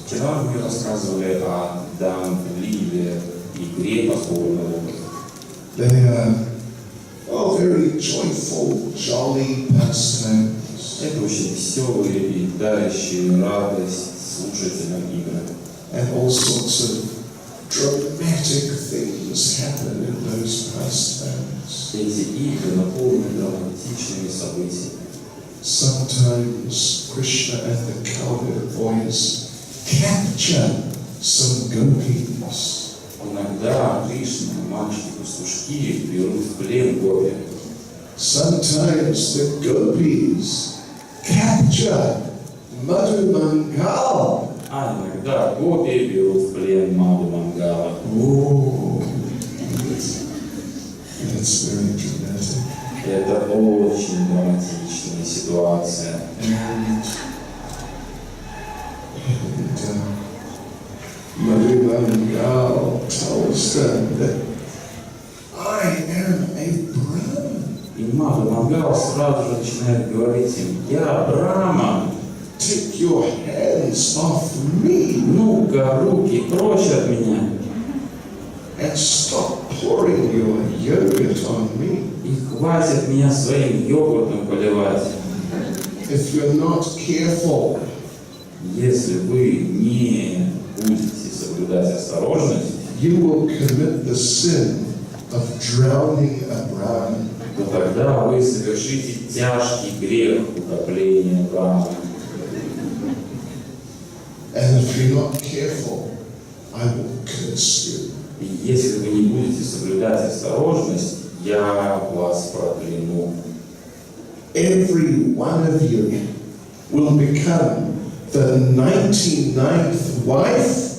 Вчера мы рассказывали о Дан-лиле, игре похожего. They are very joyful, jolly pastimes. Это очень веселые и дарящие радость слушателям игры. And all sorts of dramatic things happen in those pastimes. Эти игры наполнены драматичными событиями. Sometimes Krishna and the cowherd boys capture some gopis. Иногда Кришна, мальчики-пастушки, берут в плен гопи. Sometimes the gopis capture Madhu Mangala. А иногда гопи берут в плен Мадху Мангала. Oh, that's very dramatic. Это очень драматичная ситуация. And Madhu Mangala tells them that I am a Brahman. И Мадху Мангал сразу же начинает говорить им: я Брахман. Take your hands off me. Ну-ка, руки прочь от меня. And stop pouring your yogurt on me. И хватит меня своим йогуртом поливать. If you're not careful, Если вы не будете соблюдать осторожность, you will commit the sin of drowning a Brahman. то тогда вы совершите тяжкий грех утопления Брахмы. And if you're not careful, I will curse you. И если вы не будете соблюдать осторожность, я вас прокляну. Every one of you will become the 99th wife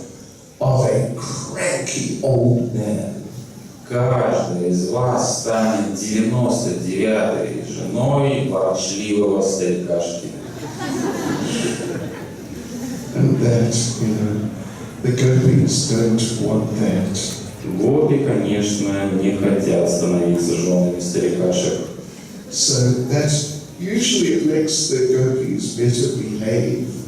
of a cranky old man. Каждый из вас станет 99-й женой ворчливого старикашки. And that, the gopis don't want that. Гопи, конечно, не хотят становиться женами старикашек. So that usually it makes the gopis better behaved.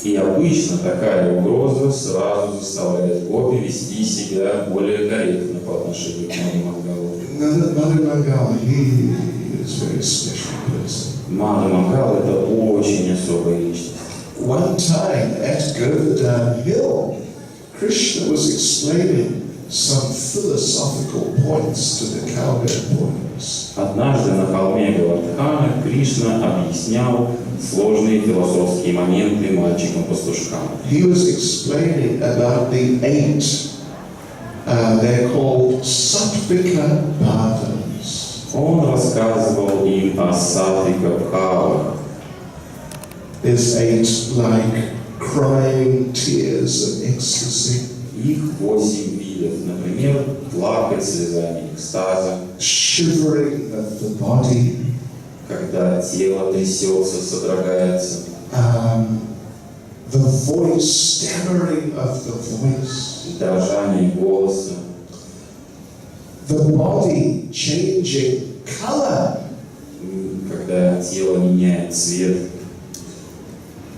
И обычно такая угроза сразу заставляет гопи вести себя более корректно по отношению к Мадху Мангалу. Mother Mangala, he is a very special person. Мадху Мангал — это очень особая личность. One time at Говardhan Hill, Krishna was explaining some philosophical points to the cowherd boys. Однажды на холме Говардхана Кришна объяснял сложные философские моменты мальчикам-пастушкам. He was explaining about the 8, they're called Sattvika Bhavas. Он рассказывал им о саттвика-бхавах. There's 8 like crying tears of ecstasy, Их 8 видов. Например, плакать слезами экстаза, shivering of the body, когда тело трясется, содрогается, the voice, stammering of the voice, дрожание голоса, the body changing color, когда тело меняет цвет,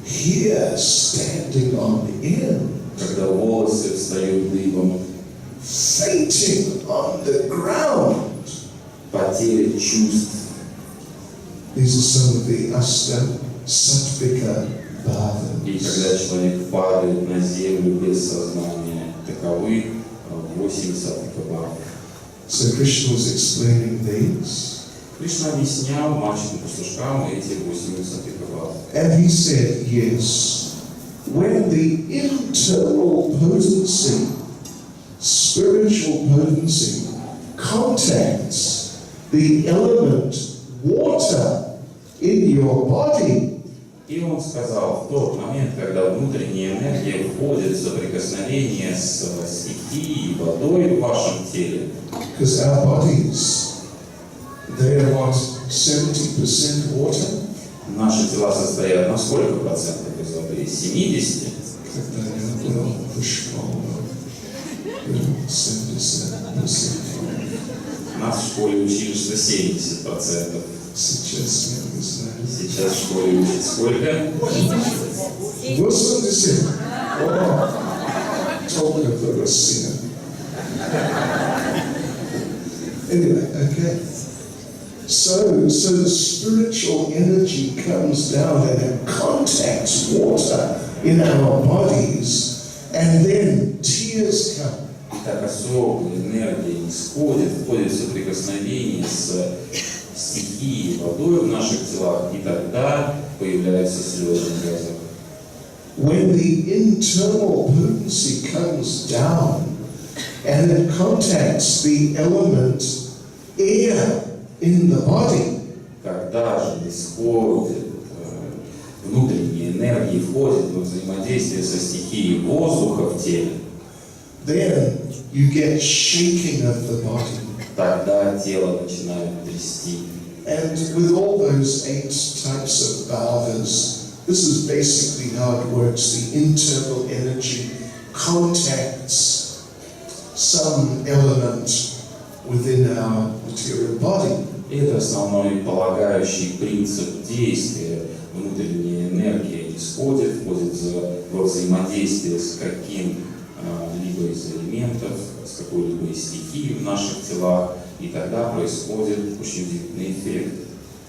hair standing on end, когда волосы встают дыбом, fainting on the ground. потеря чувств. These are some of the Sattvika И Bhavas. когда человек падает на землю без сознания, таковы 8 саттвика-бхав. So Krishna was explaining these. Кришна объяснял мальчикам-пастушкам эти 8 саттвика-бхав. And he said, yes, when the internal potency, spiritual potency, contacts the element water in your body, И он сказал, в тот момент, когда внутренняя энергия входит в соприкосновение с стихией, водой в вашем теле, because our bodies, they are what, 70% water? наши тела состоят на сколько процентов из воды? Из 70? Нас в школе учили, что 70%. Сейчас я не знаю. Сейчас в школе учат сколько? 80. О, только Россия. Anyway, okay. So the spiritual energy comes down and it contacts water in our bodies, and then tears come. Так особая энергия исходит, входит в соприкосновение с стихией, водой в наших телах, и тогда появляются слезы в глазах. When the internal potency comes down and it contacts the element air in the body, Когда же исходит внутренняя энергия, входит во взаимодействие со стихией воздуха в теле, then you get shaking of the body. тогда тело начинает трясти. And with all those 8 types of bhavas, this is basically how it works. The internal energy contacts some element within our material body. Это основной полагающий принцип действия. Внутренняя энергия исходит, входит во взаимодействие с каким-либо из элементов, с какой-либо из стихий в наших телах, И тогда происходит очень удивительный эффект.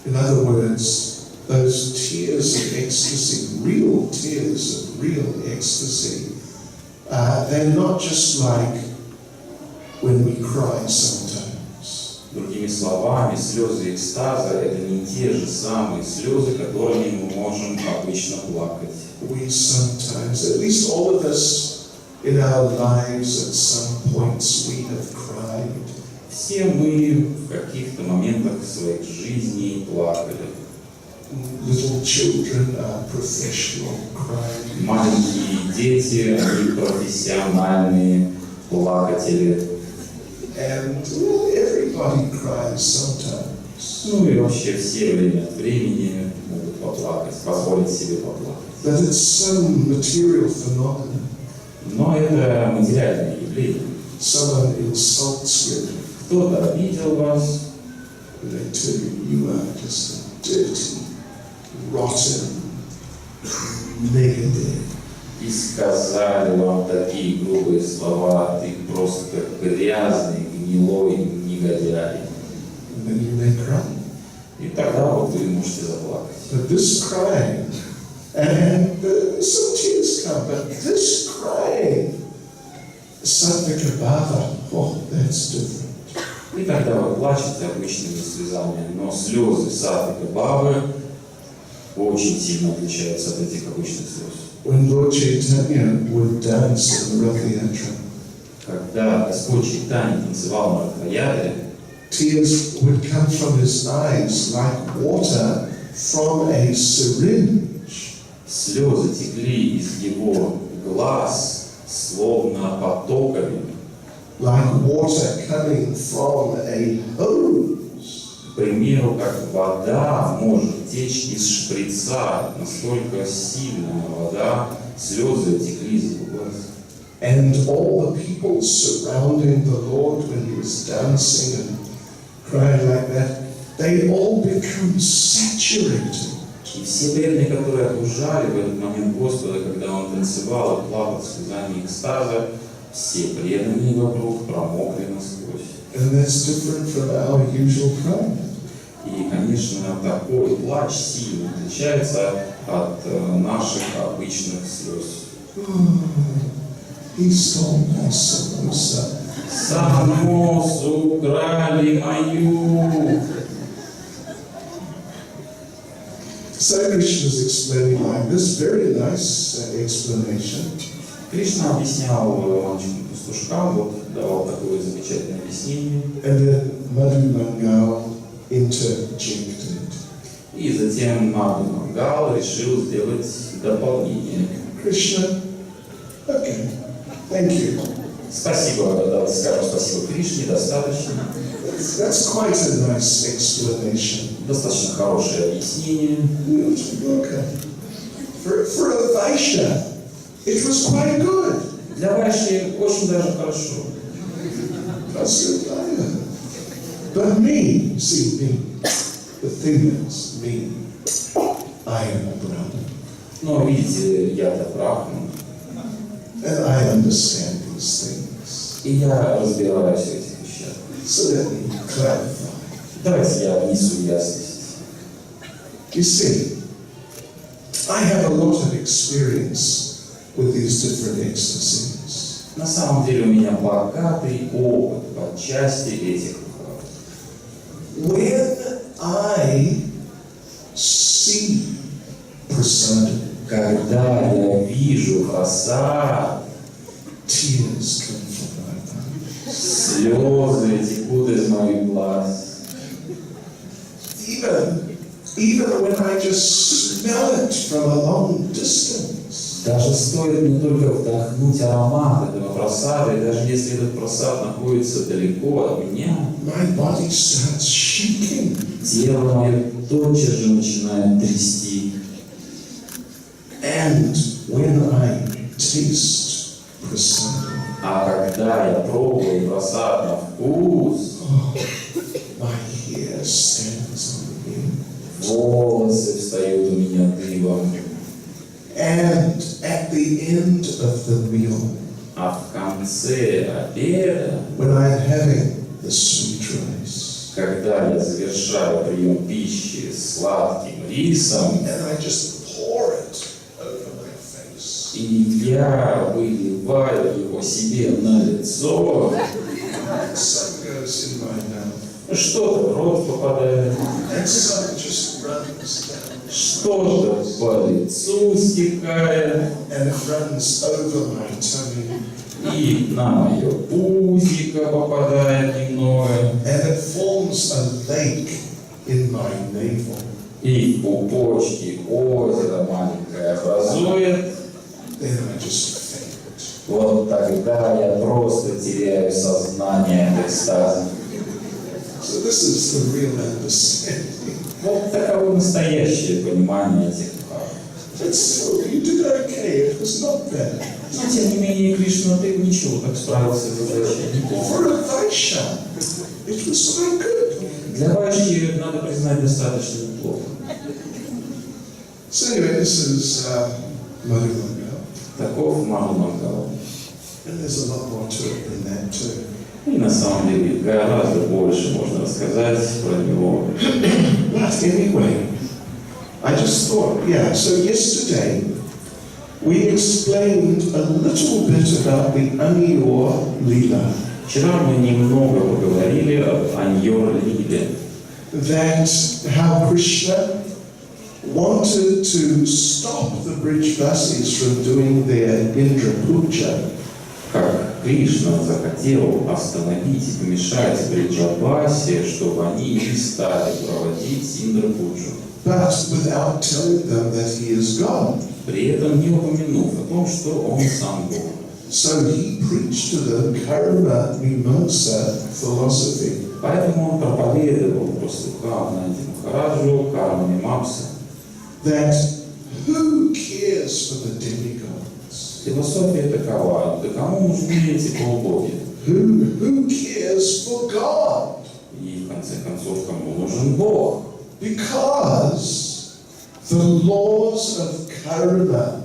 In other words, those tears of ecstasy, real tears of real ecstasy, they're not just like when we cry sometimes. Другими словами, слезы экстаза – это не те же самые слезы, которыми мы можем обычно плакать. We sometimes, at least all of us in our lives, at some points we have cried. Все мы в каких-то моментах своих жизней плакали. Little children are professional crying. Маленькие дети, они профессиональные плакатели. And well, everybody cries sometimes. Ну и вообще все время от времени могут поплакать, позволить себе поплакать. But it's some material phenomenon. Но это материальное явление. Someone insults you. Кто-то обидел вас, And they tell you, you are just a dirty, rotten, negative. и сказали вам такие грубые слова, ты просто грязный, гнилой негодяй. And then you may cry. И тогда вот вы можете заплакать. But this crying, and some tears come, but this crying, Satvika Bhava, oh, that's different. И тогда вы плачете обычными слезами, но слезы Садху Бабы очень сильно отличаются от этих обычных слез. When Lord Chaitanya would dance in the Rathayatra, Когда Господь Чайтанья танцевал на Ратхаяре, tears would come from his eyes like water from a syringe. слезы текли из его глаз, словно потоками, Like water coming from a hose. к примеру, как вода может течь из шприца, настолько сильная вода, слезы текли из его глаз. And all the people surrounding the Lord when he was dancing and crying like that, they all become saturated. И все преданные, которые окружали в этот момент Господа, когда он танцевал и плакал слезами экстаза, все преданные вокруг промокли насквозь. And that's different from our usual crying. И, конечно, такой плач сильно отличается от наших обычных слез. He stole my samosa. Самосу украли мою. So Krishna is explaining like this, very nice explanation. Кришна объяснял мальчикам пастушкам, вот давал такое замечательное объяснение. And then Madhu Mangal interjected. И затем Мадху Мангал решил сделать дополнение. Krishna, okay, thank you. Спасибо, давайте скажем спасибо Кришне, достаточно. That's quite a nice explanation. Достаточно хорошее объяснение. Okay. For a Vaishya, it was quite good. Для Вайши очень даже хорошо. But me, see me, the thing is, me, I am a brother. Но видите, я-то брахман, And I understand these things. и я разбираюсь в этих вещах. So let me clarify. Давайте я внесу ясность. You see, I have a lot of experience with these different ecstasies. На самом деле у меня богатый опыт по части этих духов. When I see prasad, Когда я вижу прасад, tears come from my eyes. слезы текут из моих глаз. Even when I just smell it from a long distance. Даже стоит мне только вдохнуть аромат этого прасада, и даже если этот прасад находится далеко от меня, My body starts shaking. тело мое тотчас же начинает трясти. And when I taste prasad, А когда я пробую прасад на вкус, my hair stands on end. волосы встают у меня дыбом. And at the end of the meal, А в конце обеда, when I'm having the sweet rice, когда я завершаю прием пищи сладким рисом, and I just pour it over my face. и я выливаю его себе на лицо, Some goes in my mouth, что-то в рот попадает, and some just runs down, что-то по лицу стекает, and it runs over my tummy, и на мое пузико попадает немного, and it forms a lake in my navel. и в пупочке озеро маленькое образует. Then I just faint. Вот тогда я просто теряю сознание от экстаза. So this is the real understanding. Вот таково настоящее понимание этих духов. But still, you did okay. It was not bad. Но тем не менее, Кришна, ты ничего, так справился с задачей, неплохо. For a Vaishya, it was quite good. Для Вайши, надо признать, достаточно неплохо. So anyway, this is Madhumanga. Таков Махамангал. And there's a lot more to it than that too. И на самом деле гораздо больше можно рассказать про него. But anyway, I just thought, yeah, so yesterday we explained a little bit about the Aniyor Lila. Вчера мы немного поговорили об Аньор-лиле. That how Krishna wanted to stop the Brijvasis from doing their Indra Puja. Как Кришна захотел остановить и помешать Бриджабасе, чтобы они не стали проводить Индра-пуджу. But without telling them that he is God. При этом не упомянув о том, что он сам Бог. So he preached to them Karma Mimamsa philosophy. Поэтому он проповедовал пастухам Нанди Махараджу карма мимамса. That who cares for the demigods? Философия такова: да кому нужны эти полубоги? Who cares for God? И в конце концов, кому нужен Бог? Because the laws of karma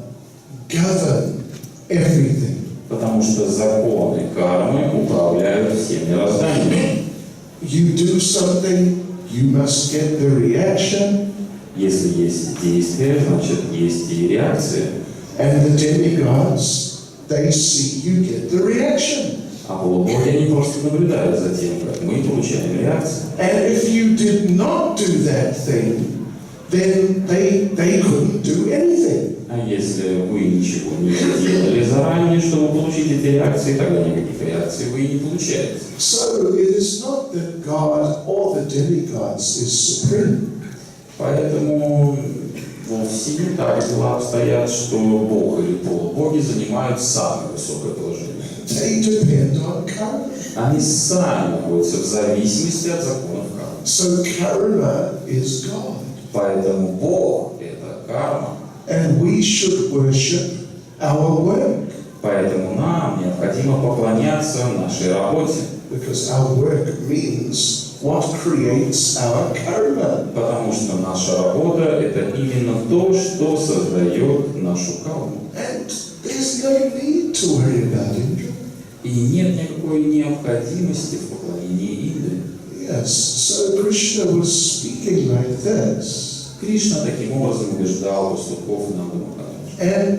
govern everything. Потому что законы кармы управляют всем мирозданием. You do something, you must get the reaction. Если есть действие, значит есть и реакция. And the demigods, they see you get the reaction. А полубоги, они просто наблюдают за тем, как мы получаем реакцию. And if you did not do that thing, then they couldn't do anything. А если вы ничего не сделали заранее, чтобы получить эти реакции, тогда никаких реакций вы и не получаете. So it is not that God or the demigods is supreme. Поэтому вовсе не так дела обстоят, что Бог или полубоги занимают самое высокое положение. They depend on karma. Они сами находятся в зависимости от законов кармы. So karma is God. Поэтому Бог – это карма. And we should worship our work. Поэтому нам необходимо поклоняться нашей работе. Because our work means what creates our karma. Потому что наша работа – это именно то, что создает нашу карму. And there's no need to worry about Indra. И нет никакой необходимости в поклонении Индре. Yes, so Krishna was speaking like this. Кришна таким образом убеждал пастухов Нанди Махараджа. And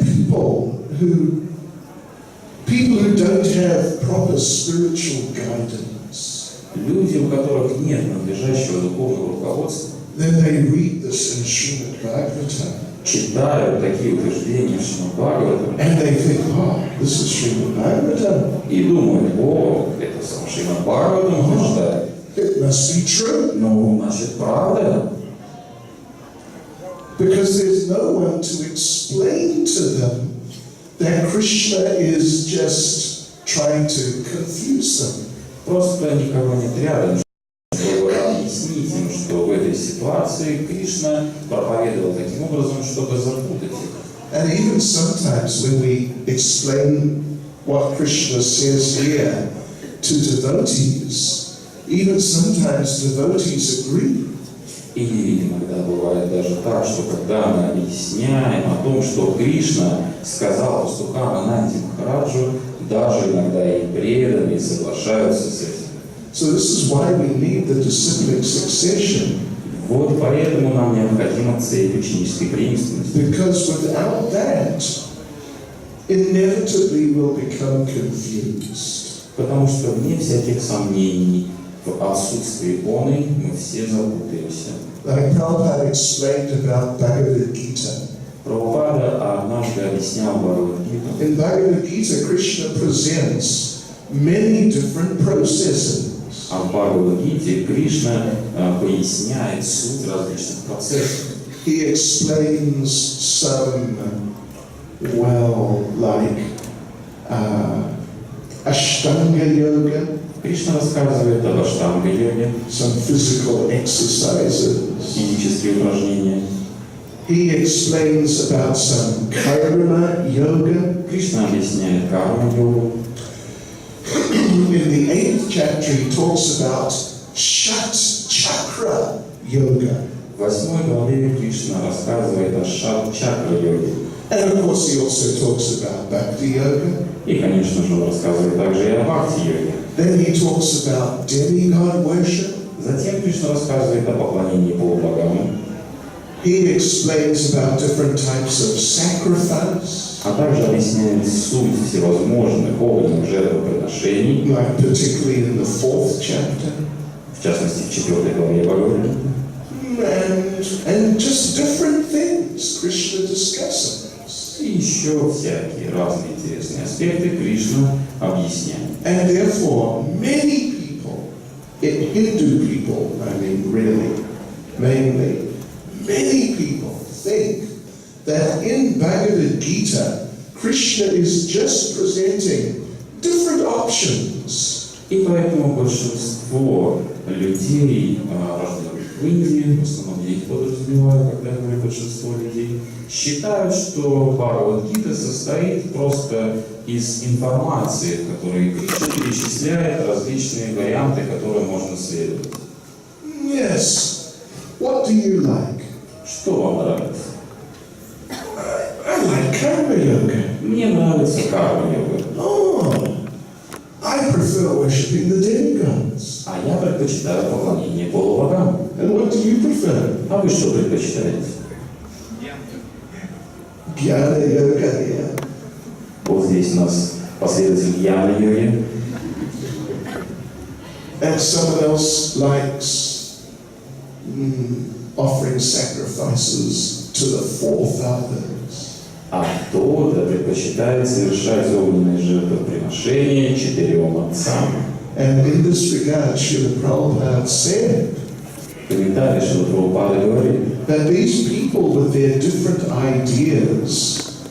people who don't have proper spiritual guidance, Люди, у которых нет надлежащего духовного руководства, then they read this in Srimad Bhagavatam. читают такие утверждения в Шримад Бхагаватам And they think, oh, this is Srimad Bhagavatam. и думают: о, это сам Шримад Бхагаватам утверждает. It must be true. Ну, значит, правда. Because there's no one to explain to them that Krishna is just trying to confuse them. Просто никого нет рядом, чтобы объяснить им, что в этой ситуации Кришна проповедовал таким образом, чтобы запутать их. And even sometimes when we explain what Krishna says here to devotees, even sometimes devotees agree. И иногда бывает даже так, что когда мы объясняем о том, что Кришна сказал пастухам Нанди Махараджу, даже иногда и преданные соглашаются с этим. So this is why we need the disciplic succession. Вот поэтому нам необходима цель ученической преемственности. Because without that, inevitably we'll become confused. Потому что вне всяких сомнений, в отсутствии оной мы все запутаемся. Like Prabhupada explained about Bhagavad Gita. Прабхупада однажды объяснял Бхагавад-гиту. In Bhagavad Gita, Krishna presents many different processes. А в Бхагавад-гите Кришна поясняет суть различных процессов. He explains some, well, like Ashtanga yoga, Кришна рассказывает об аштанга-йоге, some physical exercises. физические упражнения. He explains about some karma yoga. Кришна объясняет карма-йогу. In the 8th chapter, he talks about Shat Chakra yoga. В 8 главе Кришна рассказывает о шат-чакра-йоге. And of course, he also talks about Bhakti yoga. И, конечно же, он рассказывает также и о бхакти-йоге. Then he talks about demigod worship. Затем Кришна рассказывает о поклонении полубогам. He explains about different types of sacrifice. А также объясняет суть всевозможных огненных жертвоприношений, Like particularly in the 4th chapter. в частности, в 4 главе Бхагавад-гиты. And just different things Krishna discusses. И еще всякие разные интересные аспекты Кришна объясняет. And therefore, many people, Hindu people, I mean really, mainly, many people think that in Bhagavad Gita, Krishna is just presenting different options. И поэтому большинство людей, рожденных в Индии, в основном я их подразумеваю, когда говорю большинство людей, считают, что Бхагавад-гита состоит просто из информации, в которой Кришна перечисляет различные варианты, которые можно следовать. Yes. What do you like? Что вам нравится? I like karma yoga. Мне нравится карма-йога. Oh, I prefer worshipping the demigods. А я предпочитаю поклонение полубогам. And what do you prefer? А вы что предпочитаете? Jnana yoga, yeah. Вот здесь у нас последователь гьяна-йоги. And someone else likes offering sacrifices to the forefathers. А кто-то предпочитает совершать огненные жертвоприношения 4 отцам. And in this regard, Srila Prabhupada said Комментарий Шрила Прабхупады говорит, that these people with their different ideas,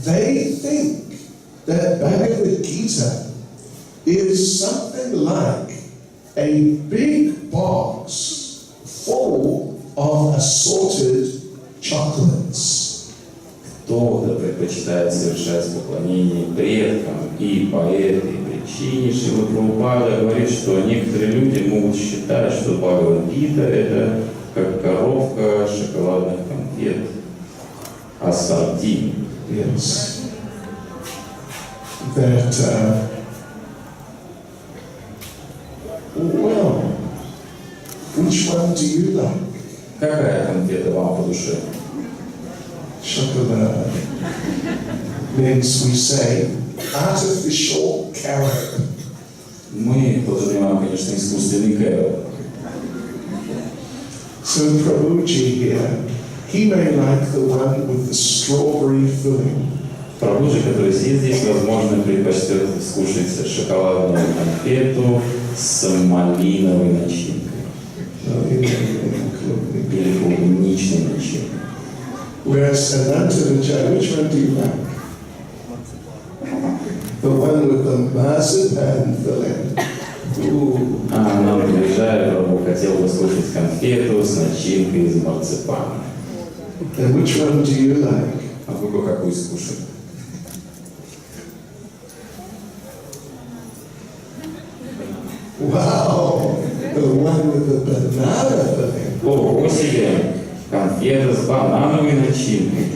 they think that Bhagavad Gita is something like a big box full of assorted chocolates. кто-то предпочитает совершать поклонение предкам, и по этой причине Шрила Прабхупада говорит, что некоторые люди могут считать, что Бхагавад-гита это как коробка шоколадных конфет, ассорти. Yes. That, well, which one do you like? Какая конфета вам по душе? Chocolate means we say artificial carob. Мы подразумеваем, конечно, искусственный кэроп. So Prabhuji here, he may like the one with the strawberry filling. Прабхуджи, который сидит здесь, возможно, предпочтет скушать шоколадную конфету с малиновой начинкой. Или клубничной начинкой. Whereas Ananta Vijay, which one do you like? The one with the marzipan filling. А нам приезжая, Прабху хотел бы скушать конфету с начинкой из марципана. And which one do you like? А вы бы какую скушали? Wow, the one with the banana filling. Ого себе! Конфета с банановой начинкой.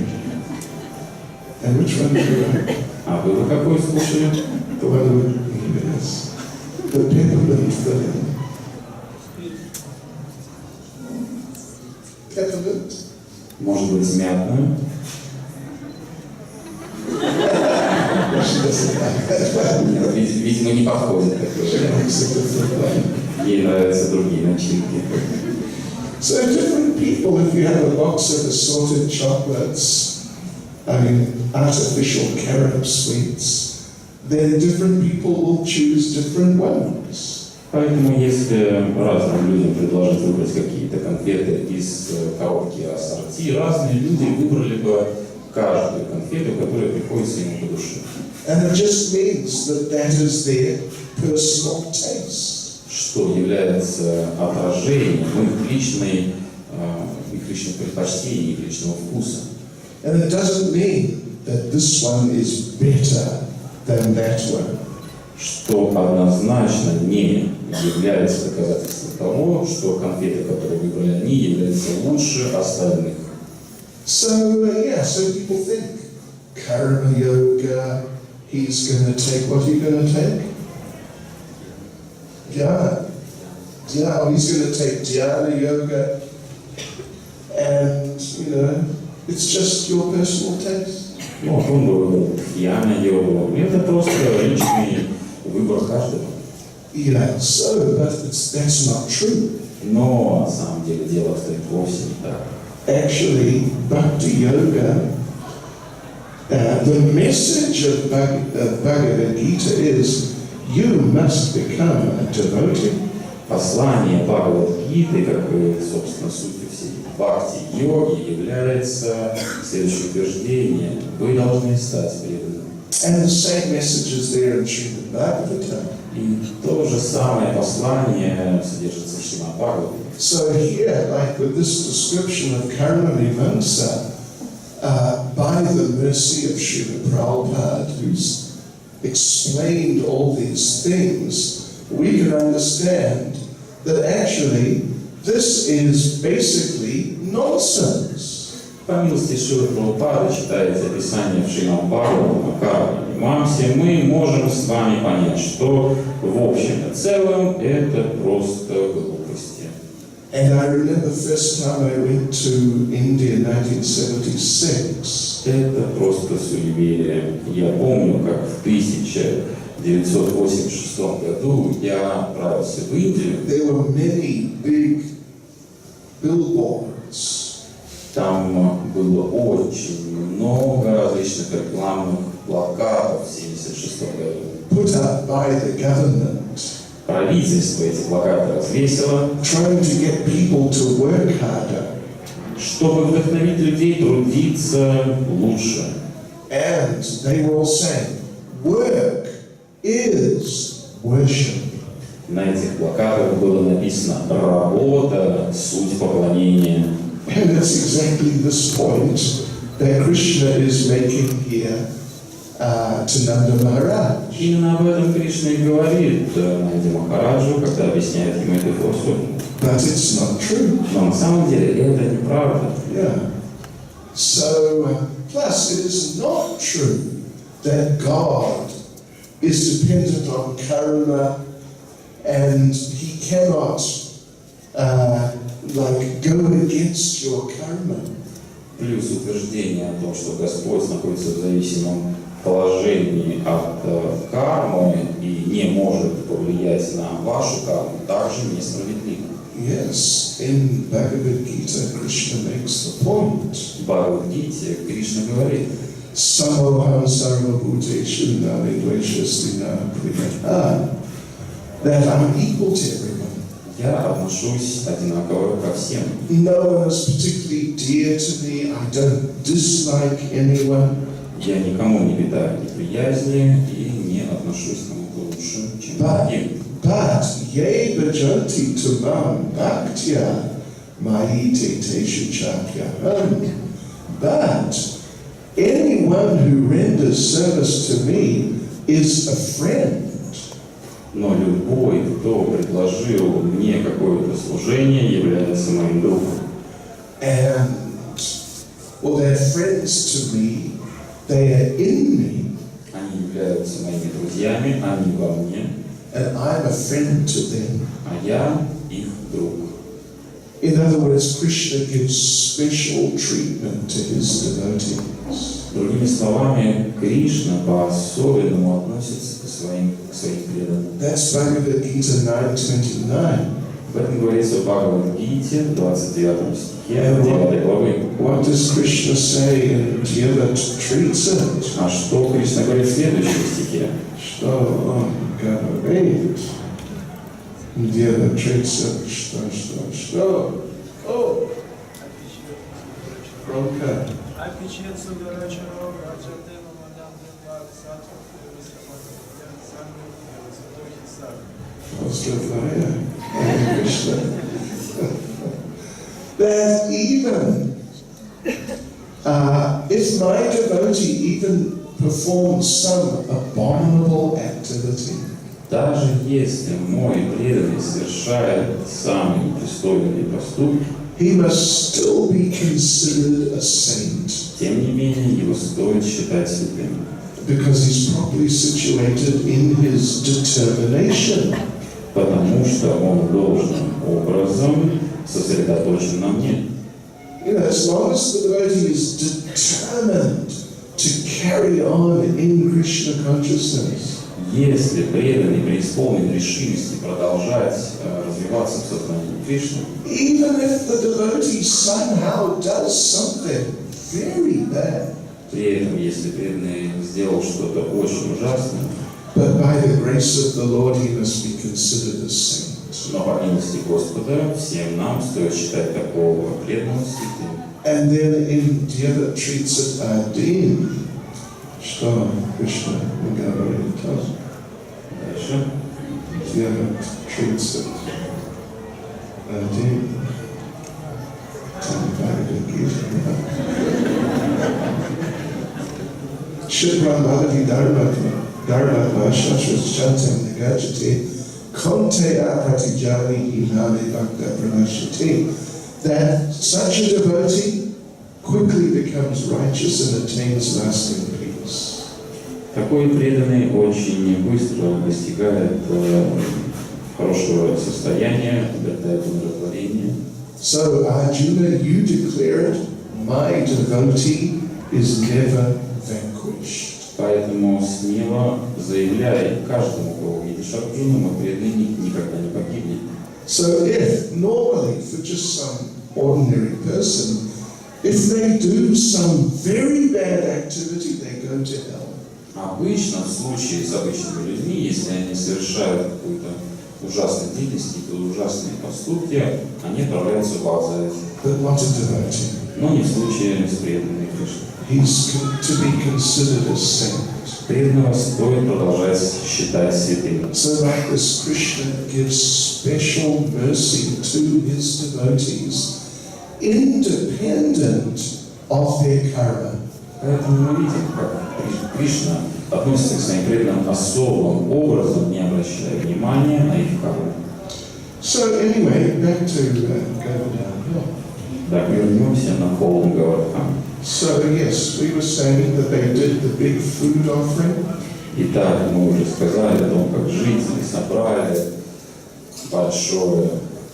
And which one do you like? А вы бы какую скушали? The one with yes. the peppermint filling. Peppermint? Может быть, мятную. Нет, видимо, не подходит такой вариант. Ей нравятся другие начинки. So different people, if you have a box of assorted chocolates, artificial carob sweets, then different people will choose different ones. Поэтому, если разным людям предложить выбрать какие-то конфеты из коробки ассорти, разные люди выбрали бы каждую конфету, которая приходится ему по душе. And it just means that that is their personal taste. Что является отражением их личных предпочтений, их личного вкуса. And it doesn't mean that this one is better than that one. Что однозначно не является доказательством того, что конфеты, которые выбрали они, являются лучше остальных. So people think Karma Yoga, he's going to take what he's going to take. Dhyana. He's going to take Dhyana Yoga, and it's just your personal taste. Ну, он выбрал Дхьяна йогу. Это просто личный выбор каждого. Yeah, but that's not true. Но на самом деле дело обстоит вовсе не так. Actually, Bhakti Yoga, the message of Bhagavad Gita is you must become a devotee. Послание Бхагавад-гиты, как и, собственно, суть всей бхакти-йоги, является следующее утверждение. Вы должны стать преданным. And the same message is there in Srimad Bhagavatam. И то же самое послание содержится в Шримад Бхагаватам. So here, like with this description of Karma Mimamsa, by the mercy of Srila Prabhupada, who's explained all these things, we can understand that actually this is basically nonsense. По милости Шрилы Прабхупады читается описание в Шримад Бхагаватам о карме мимамсе, мы можем с вами понять, что в общем и целом это просто глупости. And I remember the first time I went to India in 1976. Это просто суеверие. Я помню, как в 1986 году я отправился в Индию. There were many big billboards. Там было очень много различных рекламных плакатов в 1976 году. Put up by the government. Правительство эти плакаты развесило, Trying to get people to work harder. чтобы вдохновить людей трудиться лучше. And they were all saying, work is worship. На этих плакатах было написано «Работа – суть поклонения». And that's exactly this point that Krishna is making here to Nanda Maharaj. Именно об этом Кришна и говорит Нанде Махараджу, когда объясняет ему эту философию. But it's not true. Но на самом деле это неправда. Yeah. So, plus it is not true that God is dependent on karma and he cannot go against your karma. Плюс утверждение о том, что Господь находится в зависимом положении от кармы и не может повлиять на вашу карму, также несправедливо. Yes, in Bhagavad Gita, Krishna makes the point. В Бхагавад-гите Кришна говорит: Samoham sarvabhuteshu navigveshastina priyaha, that I'm equal to everyone. Я отношусь одинаково ко всем. No one is particularly dear to me. I don't dislike anyone. Я никому не питаю неприязни и не отношусь к кому-то лучше, чем другим. But ye bhajanti tumam bhaktya mahite teshu chakyaham. But anyone who renders service to me is a friend. Но любой, кто предложил мне какое-то служение, является моим другом. And, well, they're friends to me. They are in me. Они являются моими друзьями, они во мне. and I'm a friend to them. А я их друг. In other words, Krishna gives special treatment to his devotees. Другими словами, Кришна по-особенному относится к своим преданным. That's Bhagavad Gita 9:29. Об этом говорится в Бхагавад-гите, в 29 стихе, 9 главы. What does Krishna say in Jyava-Tritsa? А что Кришна говорит в следующем стихе? Что говорит? Jyava-Tritsa, что? О! Громко. That even if my devotee even performs some abominable activity, Даже если мой преданный совершает самые непристойные поступки, he must still be considered a saint. тем не менее его стоит считать святым. Because he's properly situated in his determination. Потому что он должным образом сосредоточен на мне. You know, as long as the devotee is determined to carry on in Krishna consciousness, Если преданный преисполнен решимости продолжать развиваться в сознании Кришны, even if the devotee somehow does something very bad, при этом, если преданный сделал что-то очень ужасное, but by the grace of the Lord he must be considered a saint. но по милости Господа всем нам стоит считать такого преданного святым. And then in Jyava-Tritsa Adin, что Кришна говорит, Дальше. Jyava-Tritsa Adin, Shibram Bhavati Dharma Shastras Chantem Nagajati Konte Apratijali Imali Bhakta Pranashati, that such a devotee quickly becomes righteous and attains lasting peace. Такой преданный очень быстро достигает хорошего состояния, обретает удовлетворение. So Arjuna, you declare it, my devotee is never vanquished. Поэтому смело заявляй каждому, кого видишь Арджуну, мой преданный никогда не погибнет. So if normally for just some ordinary person, if they do some very bad activity, they go to hell. Обычно, в случае с обычными людьми, если они совершают какую-то ужасную деятельность, какие-то ужасные поступки, они отправляются в ад за этим. But what a devotee. Но не в случае с преданной Кришной. He's to be considered a saint. Преданного стоит продолжать считать святым. So like this, Krishna gives special mercy to his devotees, independent of their karma. Поэтому мы видим, как Кришна относится к своим преданным особым образом, не обращая внимания на их карму. So anyway, back to Говардhan. Так, вернемся на холм Говардхан. So yes, we were saying that they did the big food offering. Итак, мы уже сказали о том, как жители собрали большое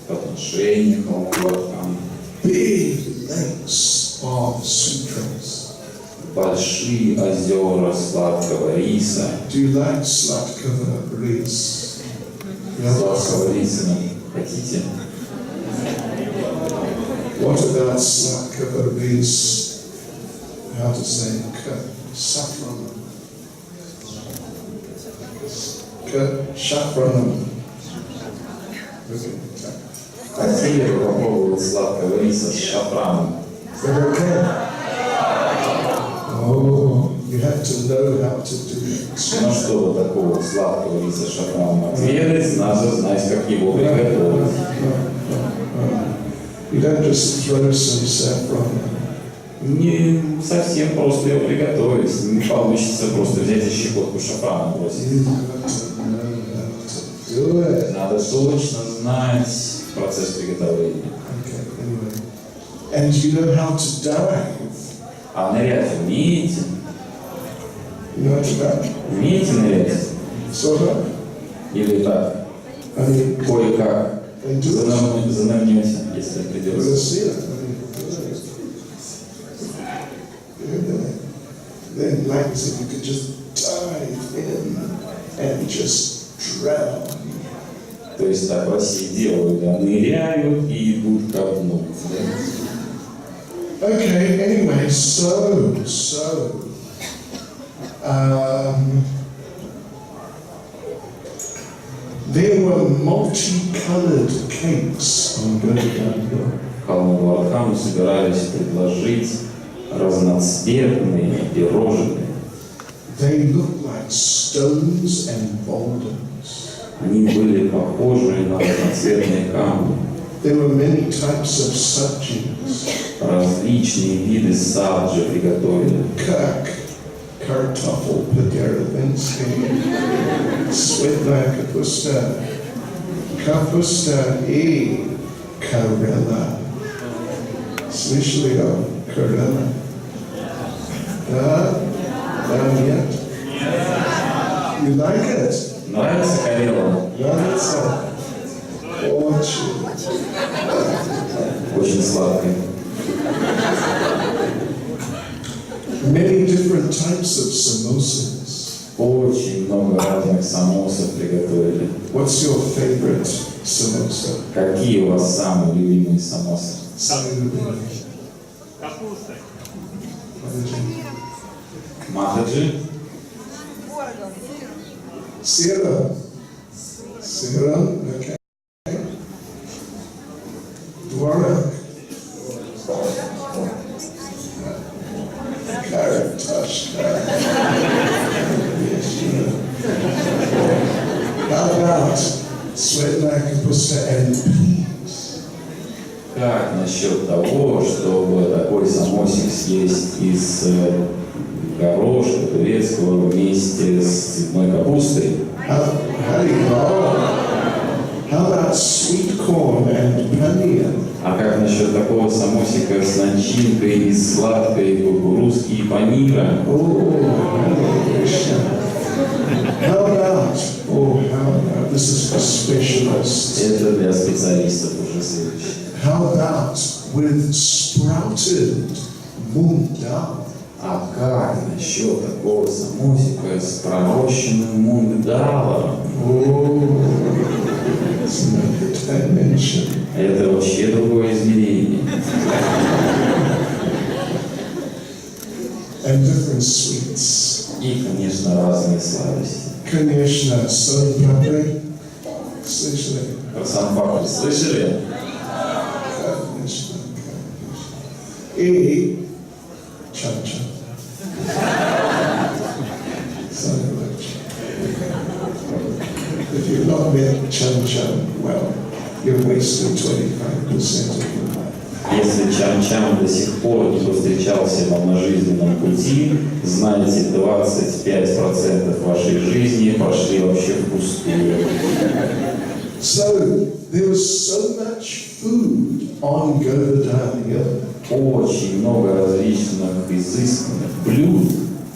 подношение холма Говардхан. Big lakes of sweetgrass. Большие озера сладкого риса. Do you like sladkava ris? Сладкого риса хотите? What about sladkava ris? How to say saffron? Saffron. Хотели бы попробовать сладкого риса с шафраном? Okay. Oh, you have to know how to do it. Ну что вот такого сладкого риса с шафраном отведать, надо знать, как его приготовить. You don't just throw some saffron. Не совсем просто его приготовить. Не получится просто взять и щепотку шафрана бросить. Надо точно знать процесс приготовления. Okay, anyway. And you know how to dive. А нырять умеете? You know how to dive? Умеете нырять? Sort of. Или так, кое-как занырнете, если придется. Then, like I said, you could just dive in and just drown. То есть так в России делают, да, ныряют и идут ко дну. Okay, anyway, there were multicolored cakes on Говardhan. Холму Говардхану собирались предложить разноцветные пирожные. They looked like stones and boulders. Они были похожи на разноцветные камни. There were many types of subjects. Различные виды саджи приготовили. Картофель по-деревенски, светлая капуста и карела. Слышали о карела? Да? Да, нет? You like it? Нравится карела? Нравится? Очень. Очень сладкая. Many different types of samosas. Очень много разных самосов приготовили. What's your favorite samosa? Какие у вас самые любимые самосы? Самые любимые. Капуста. Махаджи? Сыра. Сыра, okay. Дворок. Картошка. How about светлая капуста and peas? Как насчет того, чтобы такой самосик съесть из горошка турецкого вместе с цветной капустой? How about sweet corn and paneer? А как насчет такого самосика с начинкой из сладкой кукурузки и панира? How about, this is for specialists. Это для специалистов уже следующее. How about with sprouted mung dal? А как насчет такого самосика с пророщенным мундалом? Это вообще другое измерение. And different sweets. И, конечно, разные сладости. Конечно, сон-папри. Слышали? Про сан-папри слышали? Конечно. И чам-чам. If you've not met cham-cham, well, you're wasting 25% of your life. Если чам-чам до сих пор не повстречался вам на жизненном пути, знаете, 25% вашей жизни прошли вообще впустую. So, there was so much food on Говардhan Hill. Очень много различных изысканных блюд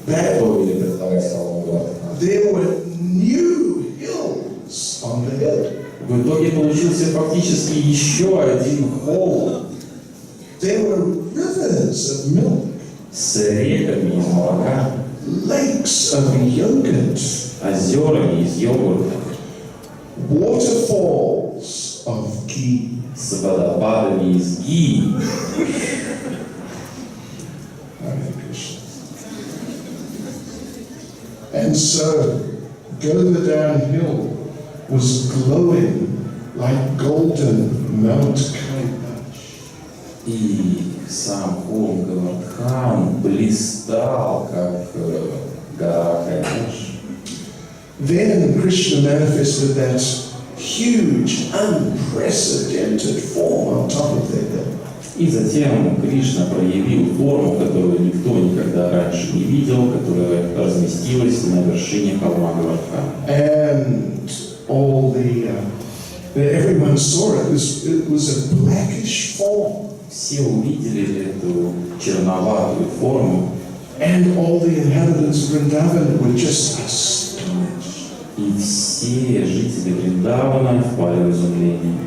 готовили предлагать Холму Говардхану. There were new hills on the hill. В итоге получился фактически еще один холм There were rivers of milk, с реками из молока, lakes of yogurt, озерами из йогурта, waterfalls of ghee. с водопадами из ги. Hare Krishna. And so, Говardhan Hill was glowing like golden Mount Kailash. И сам холм Говардхан блистал, как гора Кайлаш. Then Krishna manifested that huge, unprecedented form on top of the hill. И затем Кришна проявил форму, которую никто никогда раньше не видел, которая разместилась на вершине холма Говардхан. And all everyone saw it. It was a blackish form. Все увидели эту черноватую форму, And all the inhabitants of Vrindavan were just astonished. И все жители Вриндавана впали в изумление.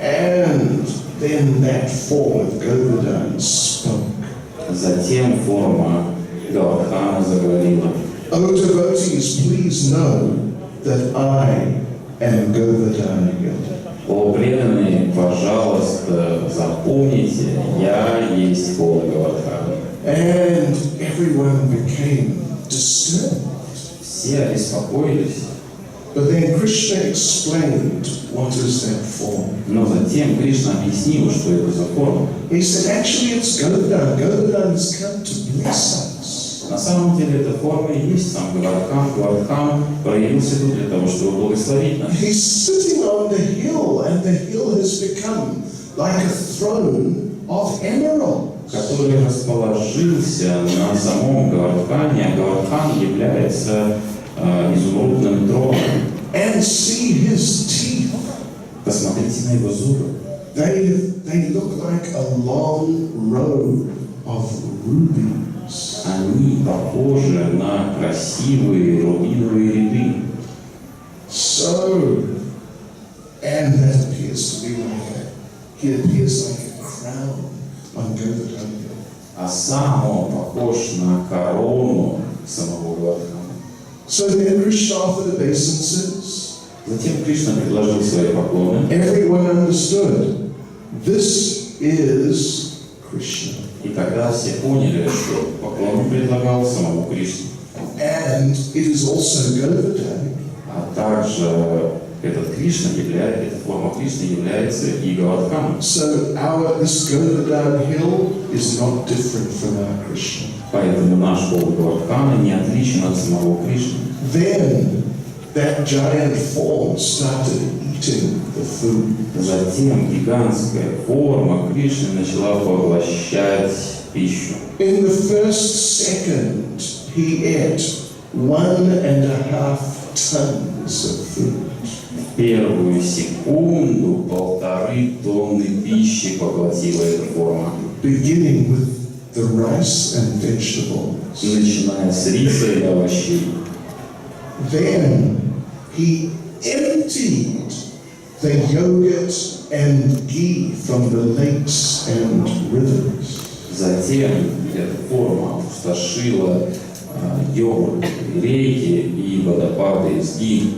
And then that form of Говардhan spoke. Затем форма Говардхана заговорила. O devotees, please know that I am Говардhan. О, преданные, пожалуйста, запомните, я есть форма Говардхана. And everyone became disturbed. Все обеспокоились. But then Krishna explained what is that form. Но затем Кришна объяснил, что это за форма. He said, actually it's Говардhan. Говardhan has come to bless us. На самом деле эта форма и есть сам Говардхан. Говардхан проявился тут для того, чтобы благословить нас. He's sitting on the hill, and the hill has become like a throne of emeralds. Который расположился на самом Говардхане, а Говардхан является изумрудным троном. And see his teeth. Посмотрите на его зубы. They look like a long row of rubies. Они похожи на красивые рубиновые ряды. So, and that appears to be he appears like a crown on Говардhan. А сам он похож на корону самого Говардхана. So then Krishna offered obeisances. Затем Кришна предложил свои поклоны. Everyone understood. This is Krishna. И тогда все поняли, что поклон предлагал самому Кришне. And it is also Говардhan. А также этот Кришна эта форма Кришны является и Говардханом. So this Говардhan hill is not different from our Krishna. Поэтому наш Бог Говардхана не отличен от самого Кришны. Then that giant form started eating the food. Затем гигантская форма Кришны начала поглощать пищу. In the first second, he ate 1.5 tons of food. В первую секунду 1,5 тонны пищи поглотила эта форма. Beginning with the rice and vegetables. Начиная с риса и овощей. Then he emptied the yogurt and ghee from the lakes and rivers. Затем эта форма опустошила йогурт, реки и водопады из ги.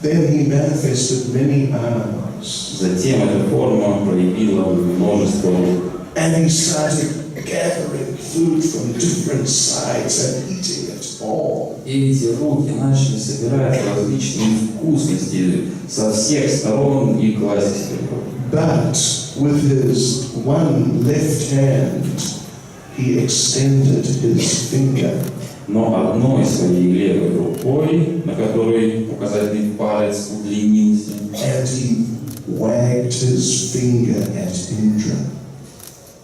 Then he manifested many arms. Затем эта форма проявила множество рук. And he started gathering food from different sides and eating it all. И эти руки начали собирать различные вкусности со всех сторон и класть их. But with his one left hand, he extended his finger. Но одной своей левой рукой, на которой указательный палец удлинился, And he wagged his finger at Indra.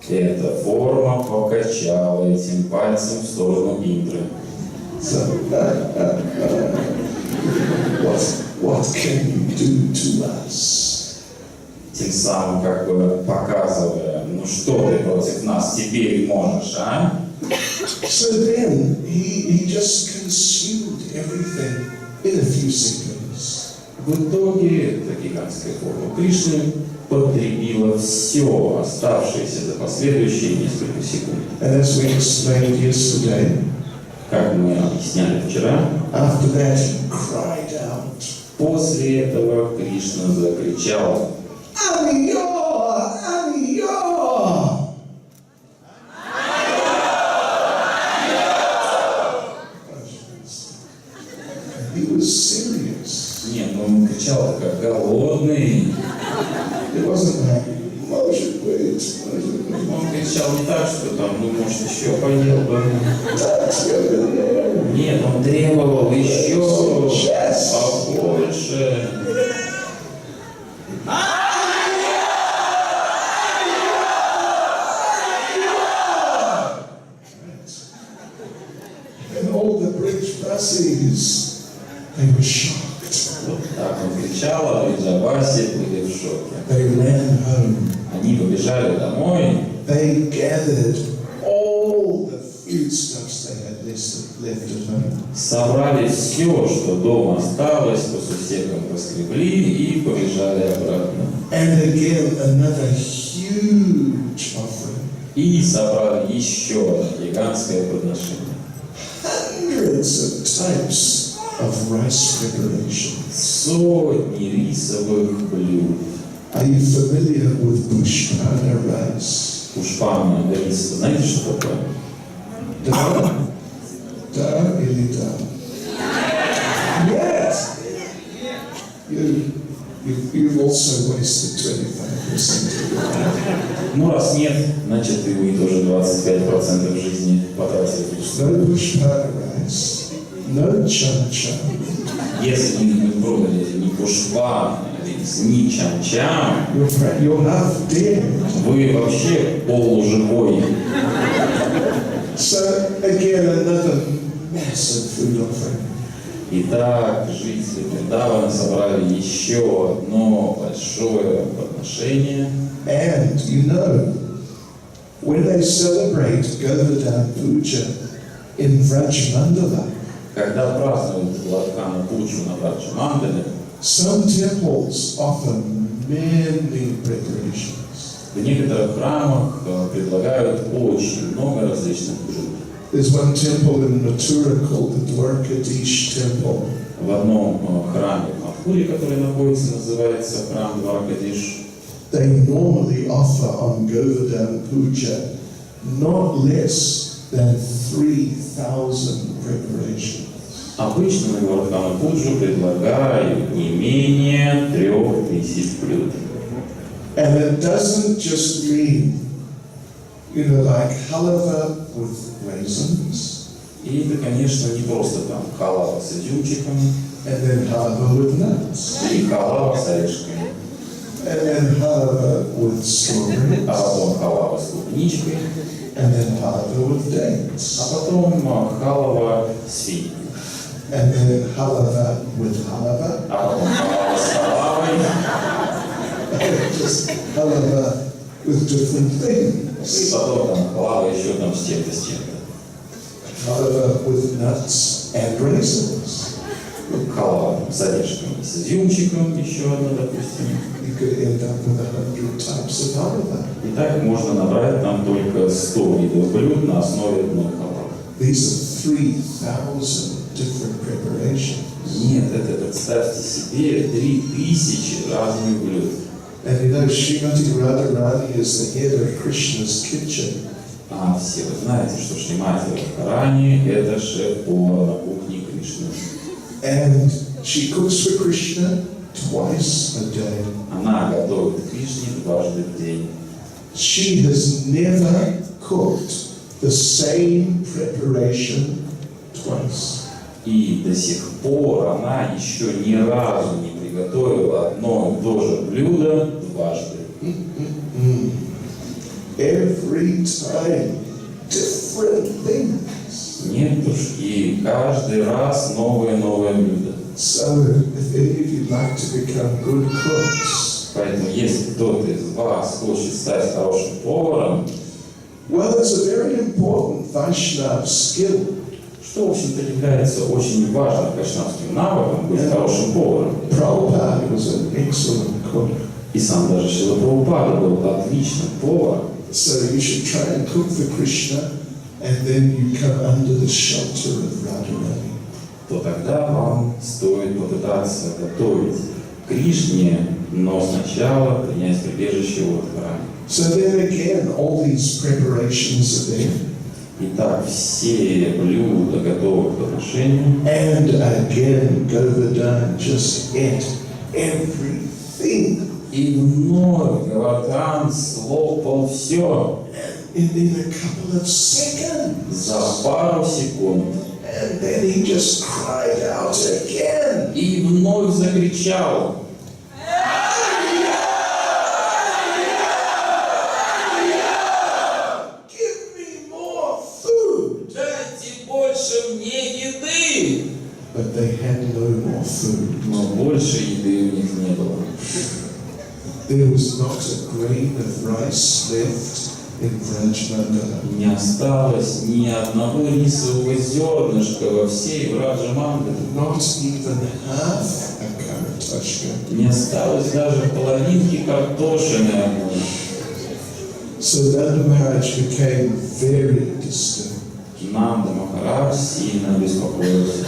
эта форма покачала этим пальцем в сторону Индры. So, what can you do to us? Тем самым как бы показывая, ну что ты против нас теперь можешь, а? So then he just consumed everything in a few seconds. В итоге эта гигантская форма Кришны потребила все оставшееся за последующие несколько секунд. And as we explained yesterday, Как мы объясняли вчера, after that he cried out, после этого Кришна закричал: Amiyo! Amiyo! He was serious. Нет, ну он кричал как голодный. It wasn't like, может быть, Он кричал не так, что там, ну может еще поел бы. Нет, он требовал еще побольше. And all the Bridgebasis, they were shocked. Вот так он кричал, а Бриджабаси были в шоке. They ran home. Они побежали домой. They gathered all the foodstuffs they had left at home. Собрали все, что дома осталось, по сусекам поскребли и побежали обратно. And again, another huge offering. И собрали еще одно гигантское подношение. Hundreds of types of rice preparation. Сотни рисовых блюд. Are you familiar with pushpana rice? Пушпана рис, знаете, что такое? Da? Da или da? Yes! You've also wasted 25% of your life. Ну, раз нет, значит, и вы тоже 25% жизни потратили. No pushpana rice. No cham-cham. Если не пробовали ни пушпан, ни чам-чам, You're half dead. вы вообще полуживой. So again, another massive food offering. Итак, жители Вриндавана собрали еще одно большое подношение. And you know, when they celebrate Говардhan Puja in Vrajmandala, Когда празднуют Говардхана Пуджу на Враджамандале, some temples offer many preparations. в некоторых храмах предлагают очень много различных блюд. There's one temple in Mathura called the Dwarkadish Temple. В одном храме в Мадхуре, который находится, называется храм Дваркадиш, They normally offer on Govardhan Puja not less than 3,000 preparations. обычно на Говардхана Пуджу предлагают не менее 3000 блюд. And it doesn't just mean, like halava with raisins, И это, конечно, не просто там халава с изюмчиком, and then halava with nuts, и халава с орешками, and then halava with strawberries, а потом халава с клубничкой, and then halava with dates, а потом халава с фиником, and then halava with halava, а потом халава с халавой, and just halava with different things, и потом там халава еще там с чем-то, с чем-то. halava with nuts and raisins. Халава с орешками, с изюмчиком, еще одна, допустим. You could end up with 100 types of halava. И так можно набрать там только 100 видов блюд на основе одной халавы. These are 3,000 different preparations. Нет, это представьте себе 3000 разных блюд. And you know, Srimati Radharani is the head of Krishna's kitchen. А все вы знаете, что Шримати Радхарани – это шеф-повар на кухне Кришны. And she cooks for Krishna twice a day. Она готовит Кришне дважды в день. She has never cooked the same preparation twice. И до сих пор она еще ни разу не приготовила одно и то же блюдо дважды. Every time, different things. Нет уж, и каждый раз новое блюдо. So, if any of you like to become good cooks, Поэтому, если кто-то из вас хочет стать хорошим поваром, well, it's a very important Vaishnava skill. что, в общем-то, является очень важным вайшнавским навыком быть хорошим поваром. Prabhupada was an excellent cook. И сам даже Шрила Прабхупада был отличным поваром. So you should try and cook for Krishna, and then you come under the shelter of Radharani. То тогда вам стоит попытаться готовить Кришне, но сначала принять прибежище от Радхарани. So then again, all these preparations are there. Итак, все блюда готовы к подношению. And again, Govardhan just ate everything. И вновь Говардхан слопал все In a couple of seconds. за пару секунд. And then he just cried out again. И вновь закричал. Give me more food. Дайте больше мне еды. But they had no more food. Но больше еды у них не было. There was not a grain of rice left in Vrajmandala. Не осталось ни одного рисового зернышка во всей Враджамандале. Not even half a karatashka. Не осталось даже половинки картошины одной. So Nanda Maharaj became very distant. Нанда Махарадж сильно беспокоился.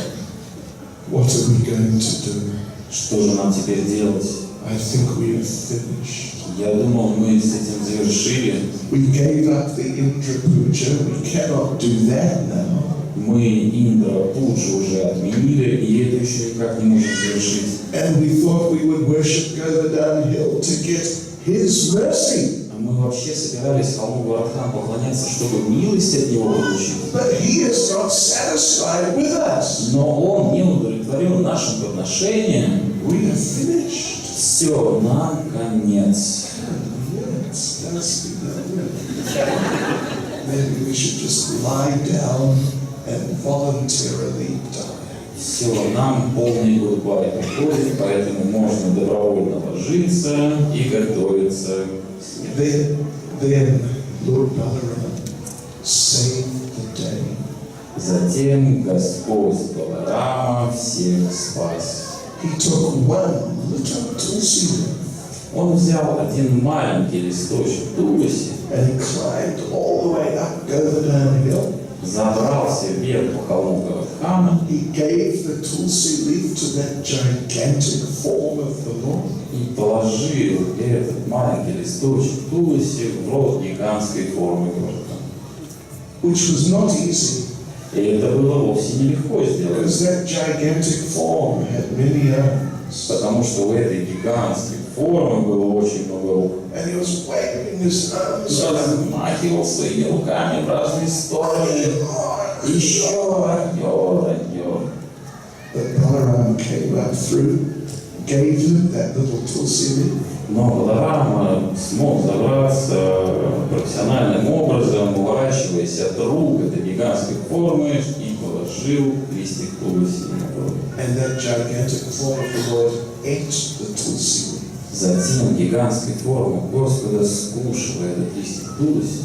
What are we going to do? Что же нам теперь делать? I think we have finished. Я думал, мы с этим завершили. We gave up the Indra Puja. We cannot do that now. Мы Индра Пуджу уже отменили, и это еще никак не можем завершить. And we thought we would worship Говардhan hill to get his mercy. А мы вообще собирались Холму Говардхан поклоняться, чтобы милость от него получить. But he is not satisfied with us. Но он не удовлетворен нашим подношением. We have finished. Все, нам конец. Yes, that's good. Maybe we should just lie down and voluntarily die. Все, нам полный гудбай приходит, поэтому можно добровольно ложиться и готовиться к смерти. Then Lord Balaram saved the day. Затем Господь Баларама всех спас. He took one little tulsi leaf Он взял один маленький листочек тулси, and he climbed all the way up Govardhan hill. забрался вверх по холму Говардхана He gave the tulsi leaf to that gigantic form of the Lord. и положил этот маленький листочек тулси в рот гигантской формы Говардхана. Which was not easy, И это было вовсе нелегко сделать, because that gigantic form had many arms. потому что у этой гигантской формы было очень много рук. And he was waving his arms Он around. размахивал своими руками в разные стороны. Еще райор. But Balaram came up through, gave him that little tulsi leaf. Но Баларама смог забраться профессиональным образом, уворачиваясь от рук этой гигантской формы, и положил листик тулси на рот. And that gigantic form of the Lord ate the tulsi leaf. Затем гигантской формы Господа скушала этот листик тулси,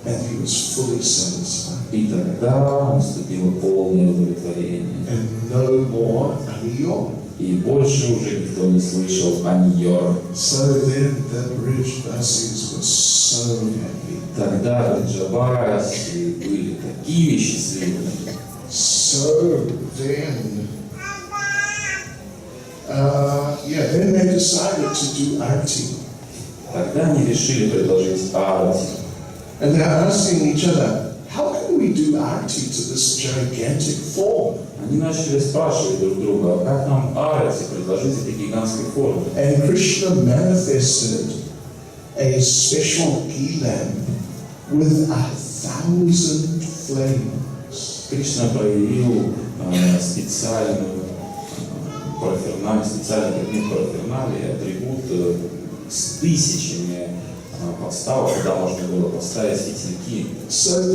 And he was fully satisfied. и тогда наступило полное удовлетворение. And no more aniyom. И больше уже никто не слышал о Ньор. So then the Brijvasis were so happy. Тогда Бриджаваси были такими счастливыми. So then, then they decided to do arti. Тогда они решили предложить арати. And they're asking each other, how can we do arti to this gigantic form? Они начали спрашивать друг друга, а как нам арати предложить этой гигантской форме? And Krishna manifested a special ghee lamp with 1,000 flames. Кришна проявил специальный предмет параферналии, атрибут с тысячами подставок, куда можно было поставить светильки. So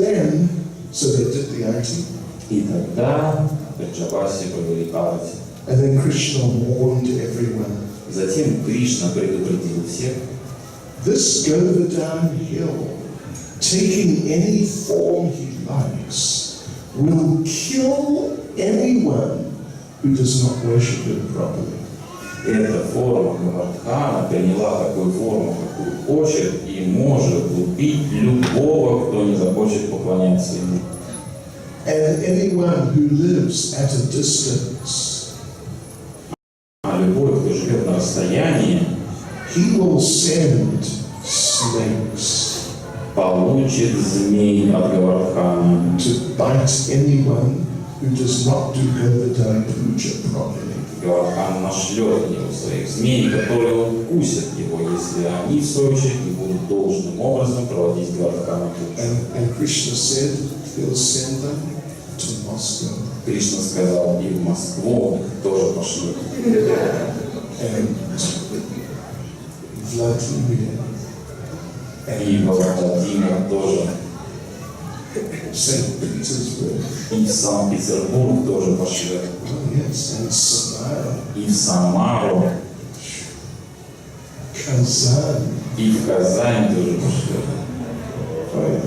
they did the arti. И тогда Бриджаваси провели арати. And then Krishna warned everyone. Затем Кришна предупредил всех: This Govardhan hill, taking any form he likes, will kill anyone who does not worship him properly. эта форма Говардхана приняла такую форму, какую хочет, и может убить любого, кто не захочет поклоняться ему. And anyone who lives at a distance, А любой, кто живет на расстоянии, he will send snakes получит змей от Говардхана, to bite anyone who does not do Govardhan puja properly. Говардхан нашлет в него своих змей, которые укусят его, если они, в свою очередь, не будут должным образом проводить Говардхана пуджу. And Krishna said he'll send them to Moscow. Кришна сказал, и в Москву их тоже пошлют. And Vladimir И во Владимир тоже. St. Petersburg. И в Санкт-Петербург тоже пошлет. Oh yes, and Samara, И в Самару, Kazan. и в Казань тоже пошлет. Oh, yeah.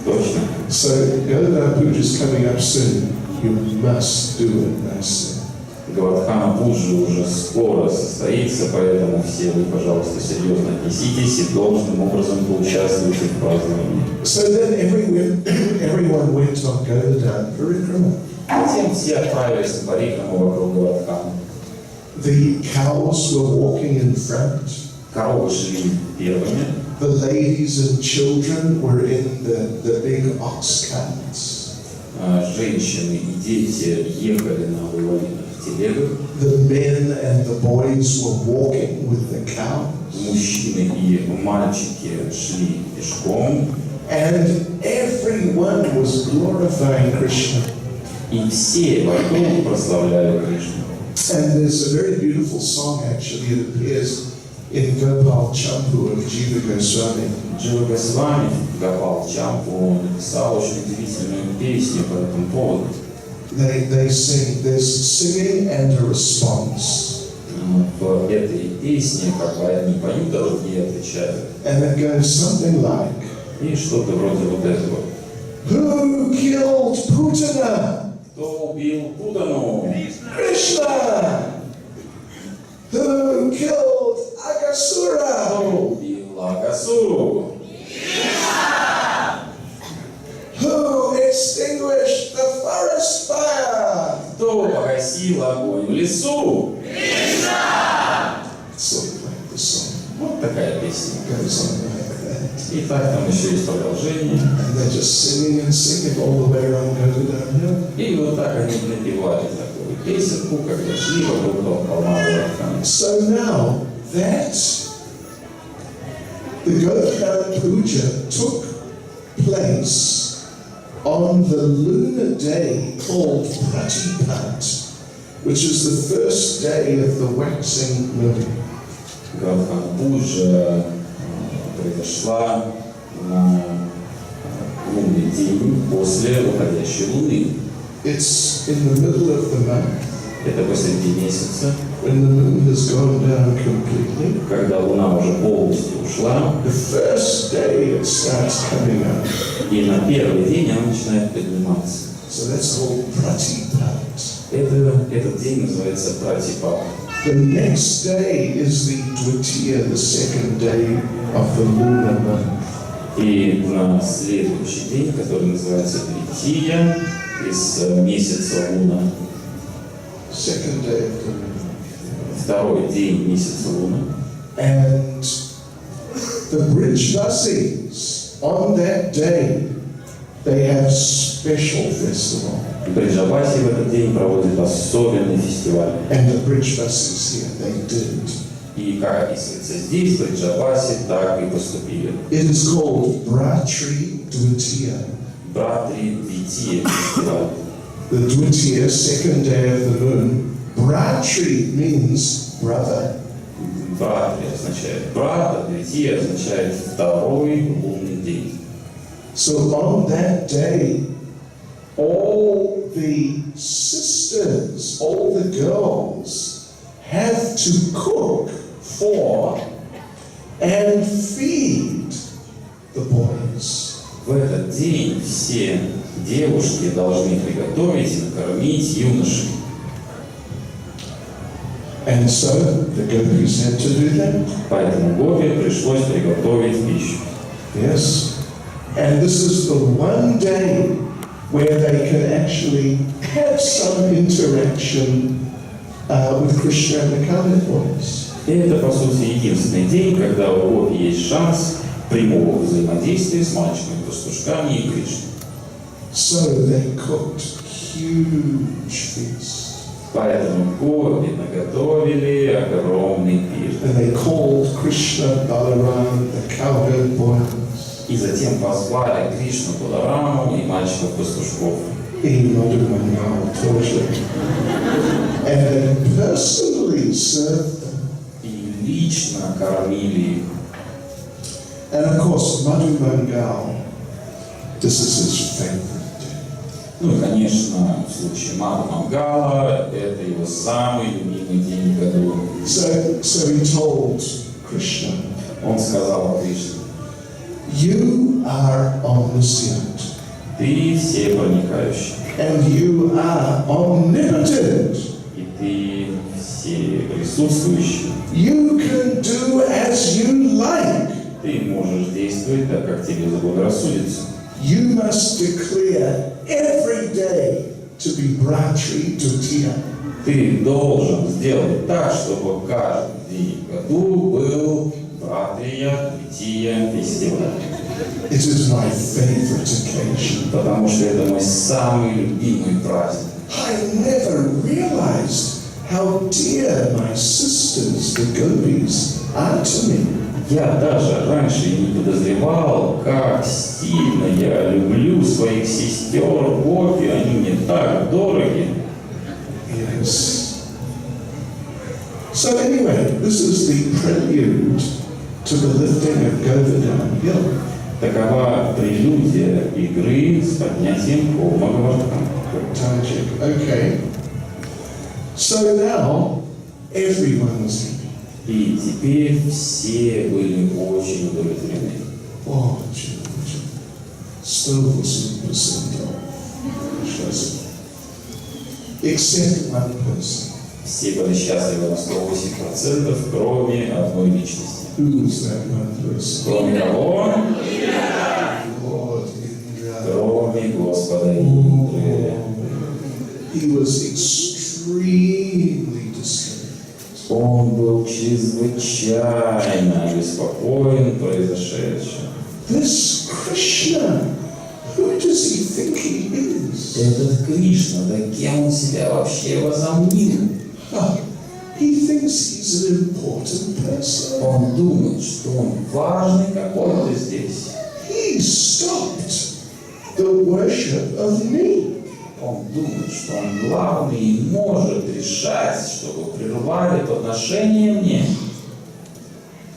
Точно. So, Говардhan Puja is coming up soon. You must do it nicely. Говардхана Пуджа уже скоро состоится, поэтому все вы, пожалуйста, серьезно отнеситесь и должным образом поучаствуйте в праздновании. So then everyone went on Говардhan Parikrama. Затем все отправились на парикраму вокруг Говардхана. The cows were walking in front. Коровы шли первыми. The ladies and children were in the big ox carts. Женщины и дети ехали на выволенных телегах. The men and the boys were walking with the cows. Мужчины и мальчики шли пешком. And everyone was glorifying Krishna. И все вокруг прославляли Кришну. And there's a very beautiful song actually, it appears in Gopal Champu of Jiva Goswami. Джива Госвами, Гопал Чампу, написал очень удивительную песню по этому поводу. They sing, there's singing and a response. В этой песне как бы одни поют, а другие отвечают. And it goes something like, И что-то вроде вот этого. Who killed Putana? Кто убил Пудану? Krishna! Who killed Agasura? Кто убил Агасуру? Who extinguished the forest fire? Кто погасил огонь в лесу? Sort of like the song Вот такая песня. goes on like that. И так там еще есть продолжение. And they're just singing and singing all the way around Говardhan Hill. И вот так они напевали такую песенку, когда шли вокруг холма Говардхана. So now that the Говardhan Puja took place on the lunar day called Pratipat, which is the first day of the waxing moon. Говардхан Пуджа произошла на лунный день после уходящей луны. It's in the middle of the month Это посреди месяца, when the moon has gone down completely. когда луна уже полностью ушла, The first day it starts coming up. и на первый день она начинает подниматься. So that's called Pratipat. Этот день называется Пратипат. The next day is the Dvitiya, the second day of the lunar month. И на следующий день, который называется Двития, из месяца Луна, Second day of the lunar month. второй день месяца Луна. And the Brijvasis, on that day, they have special festival. Бриджабаси в этот день проводит особенный фестиваль. And the Brijvasis here, they did. И как описывается здесь, Бриджабаси так и поступили. It is called Bratri Dvitiya. Братри Двития фестиваль. The Dvitiya, second day of the moon. Bratri means brother. Братри означает брат, а Двития означает второй лунный день. So on that day, all the sisters, all the girls have to cook for and feed the boys. В этот день все девушки должны приготовить и накормить юношей. And so the gopis had to do that. Поэтому Гопи пришлось приготовить пищу. Yes. And this is the one day where they can actually have some interaction with Krishna and the colored boys. И это, по сути, единственный день, когда у Гопи есть шанс прямого взаимодействия с мальчиками-пастушками и Кришной. So they cooked huge feast. Поэтому Гопи наготовили огромный пир. And they called Krishna, Balaram, the cowherd boys. И затем позвали Кришну, Балараму и мальчиков-пастушков. In Madhumangal torture. And they personally served them. И лично кормили их. And of course, Madhumangal, this is his favorite. Ну и, конечно, в случае Мадху Мангала, это его самый любимый день в году. So he told Krishna, Он сказал Кришне: you are omniscient. Ты всепроникающий. And you are omnipotent. И ты всеприсутствующий. You can do as you like. Ты можешь действовать так, как тебе заблагорассудится. You must declare every day to be Bratri Dutiya. Ты должен сделать так, чтобы каждый день в году был Бхатрия, Двития, фестиваль. It is my favorite occasion. Потому что это мой самый любимый праздник. I never realized how dear my sisters, the gopis, are to me. Я даже раньше не подозревал, как сильно я люблю своих сестер гопи, они мне так дороги. Yes. So anyway, this is the prelude to the lifting of Говardhan hill. Такова прелюдия игры с поднятием Холма Говардхан. Okay. So now everyone was happy. И теперь все были очень удовлетворены. Oh, still was except one person. Все были счастливы на 108%, кроме одной личности. Who was that one person? Кроме кого? Lord Indra. Кроме Господа Индры. He was extremely disturbed. Он был чрезвычайно обеспокоен произошедшим. This Krishna, who does he think he is? Этот Кришна, да кем он себя вообще возомнил? He thinks he's an important person. Он думает, что он важный какой-то здесь. He stopped the worship of me. Он думает, что он главный и может решать, чтобы прервали подношение мне.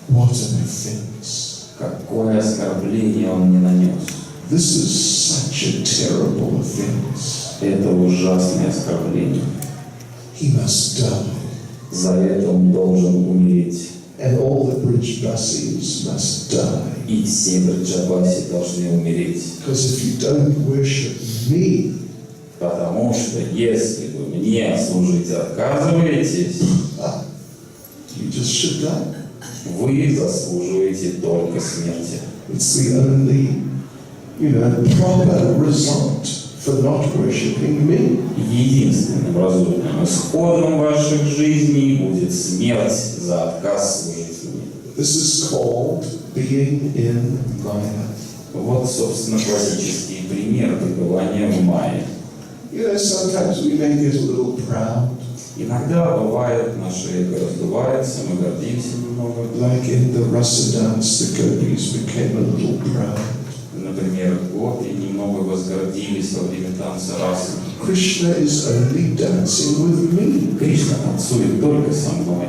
What an offense. Какое оскорбление он мне нанес. This is such a terrible offense. Это ужасное оскорбление. He must die. За это он должен умереть. And all the Brijbasis must die. И все бриджабаси должны умереть. Because if you don't worship me, Потому что если вы мне служить отказываетесь, you just should die. вы заслуживаете только смерти. It's the only, proper result for not worshiping me. Единственным разумным исходом ваших жизней будет смерть за отказ служить мне. This is called being in Maya. Вот, собственно, классический пример пребывания в Майе. Sometimes we may get a little proud. Иногда бывает, наше эго раздувается, мы гордимся немного. Like in the Rasa dance, the gopis became a little proud. Например, гопи немного возгордились во время танца расы. Krishna is only dancing with me. Кришна танцует только со мной.